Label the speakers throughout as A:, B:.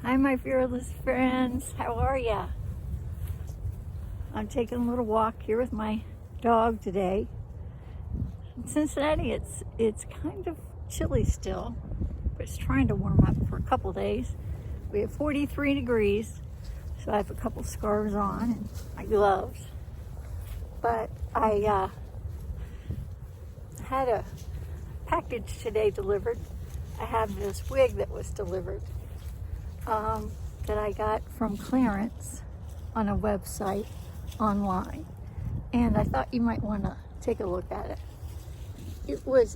A: Hi, my fearless friends. How are ya? I'm taking a little walk here with my dog today. In Cincinnati, it's kind of chilly still, but it's trying to warm up for a couple days. We have 43 degrees, so I have a couple scarves on and my gloves. But I had a package today delivered. I have this wig that was delivered. That I got from clearance on a website online, and I thought you might want to take a look at it. It was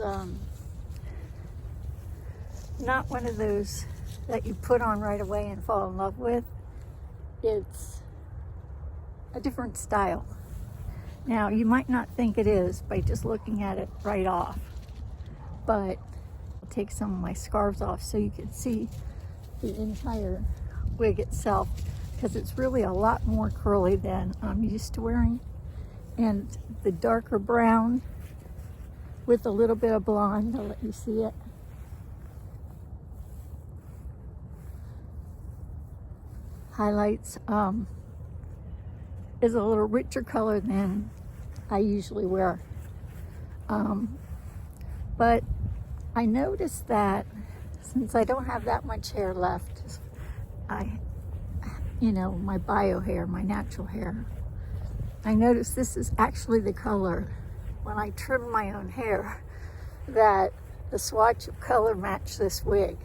A: not one of those that you put on right away and fall in love with. It's a different style. Now, you might not think it is by just looking at it right off, but I'll take some of my scarves off so you can see the entire wig itself, because it's really a lot more curly than I'm used to wearing. And the darker brown with a little bit of blonde, I'll let you see it. Highlights is a little richer color than I usually wear. But I noticed that since I don't have that much hair left, my bio hair, my natural hair, I noticed this is actually the color, when I trim my own hair, that the swatch of color matched this wig.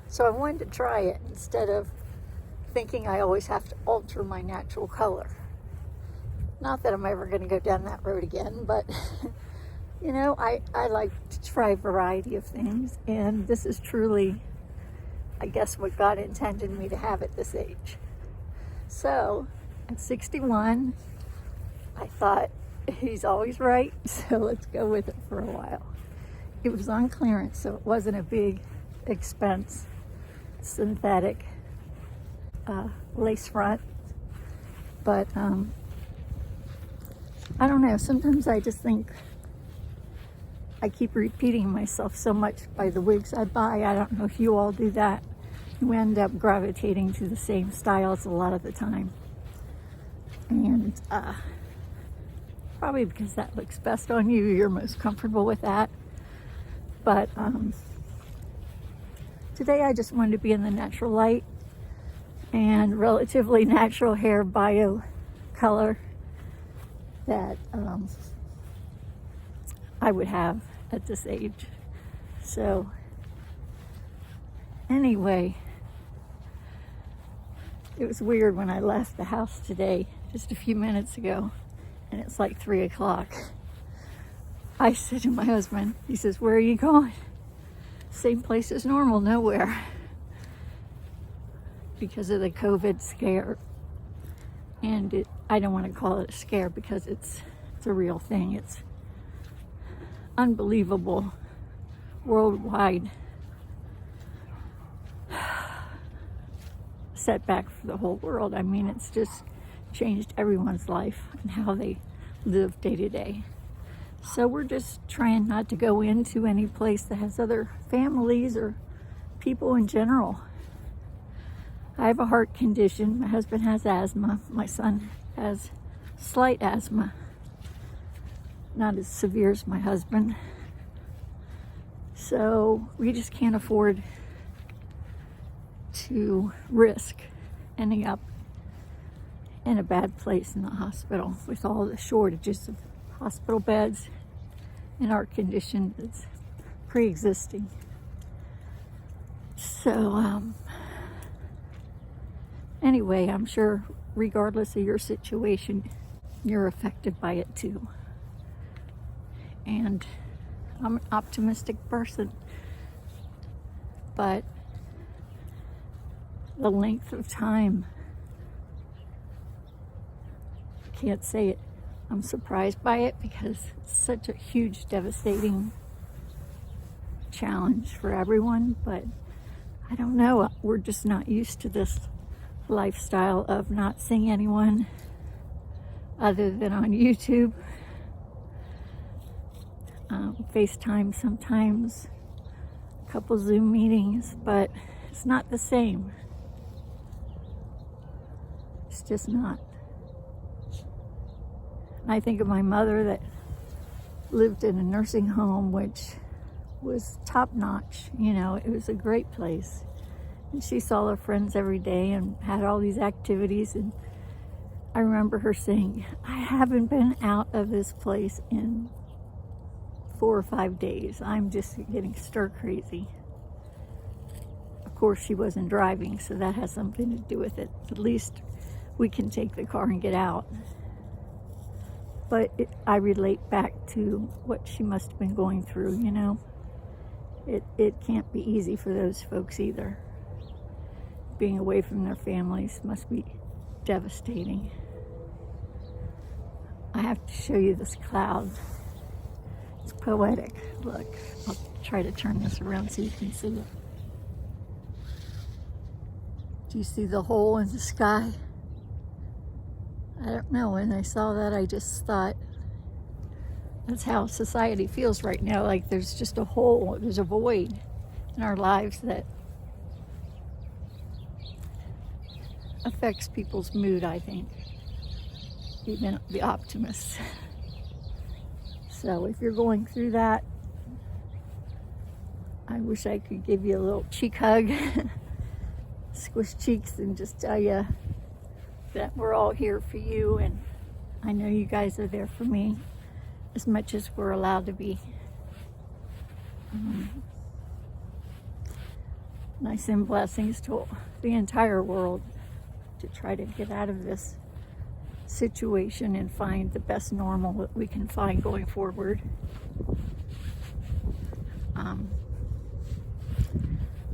A: So I wanted to try it instead of thinking I always have to alter my natural color. Not that I'm ever going to go down that road again, but I like to try a variety of things, and this is truly, I guess, what God intended me to have at this age. So at 61, I thought he's always right, so let's go with it for a while. It was on clearance, so it wasn't a big expense. Synthetic lace front, but I don't know, sometimes I just think I keep repeating myself so much by the wigs I buy. I don't know if you all do that. You end up gravitating to the same styles a lot of the time. And probably because that looks best on you, you're most comfortable with that. But today I just wanted to be in the natural light and relatively natural hair bio color that I would have at this age. So anyway, it was weird when I left the house today, just a few minutes ago, and it's like 3 o'clock. I said to my husband, he says, "Where are you going?" Same place as normal, nowhere. Because of the COVID scare. And I don't want to call it a scare because it's a real thing. It's unbelievable worldwide setback for the whole world. I mean, it's just changed everyone's life and how they live day to day. So we're just trying not to go into any place that has other families or people in general. I have a heart condition. My husband has asthma. My son has slight asthma. Not as severe as my husband. So we just can't afford to risk ending up in a bad place in the hospital with all the shortages of hospital beds and our condition that's pre-existing. So anyway, I'm sure regardless of your situation, you're affected by it too. And I'm an optimistic person, but the length of time, I can't say it. I'm surprised by it because it's such a huge, devastating challenge for everyone, but I don't know. We're just not used to this lifestyle of not seeing anyone other than on YouTube, FaceTime sometimes, a couple Zoom meetings, but it's not the same. just not. And I think of my mother that lived in a nursing home, which was top-notch. You know, it was a great place. And she saw her friends every day and had all these activities. And I remember her saying, I haven't been out of this place in 4 or 5 days. I'm just getting stir crazy. Of course, she wasn't driving, so that has something to do with it. At least we can take the car and get out. But I relate back to what she must have been going through, you know. It can't be easy for those folks either. Being away from their families must be devastating. I have to show you this cloud. It's poetic. Look, I'll try to turn this around so you can see it. Do you see the hole in the sky? I don't know. When I saw that, I just thought, that's how society feels right now. Like there's just a hole, there's a void in our lives that affects people's mood, I think. Even the optimists. So if you're going through that, I wish I could give you a little cheek hug, squish cheeks, and just tell you that we're all here for you, and I know you guys are there for me as much as we're allowed to be. And I send blessings to the entire world to try to get out of this situation and find the best normal that we can find going forward.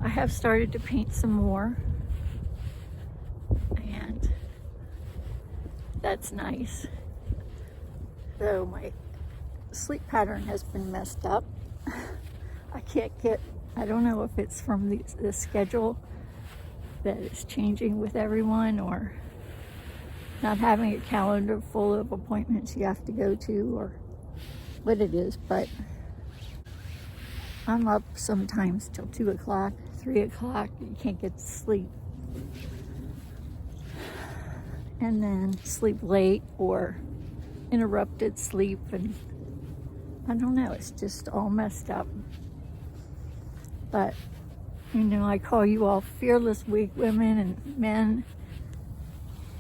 A: I have started to paint some more, and that's nice. Though my sleep pattern has been messed up. I don't know if it's from the schedule that is changing with everyone, or not having a calendar full of appointments you have to go to, or what it is, but I'm up sometimes till 2 o'clock, 3 o'clock, you can't get to sleep. And then sleep late or interrupted sleep, and I don't know, it's just all messed up. But, you know, I call you all fearless wig women and men,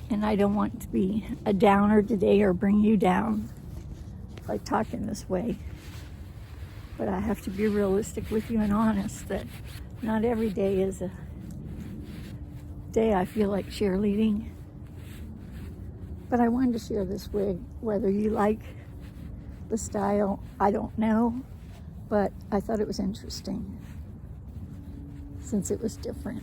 A: and I don't want to be a downer today or bring you down by talking this way. But I have to be realistic with you and honest that not every day is a day I feel like cheerleading. But I wanted to share this wig. Whether you like the style, I don't know, but I thought it was interesting since it was different.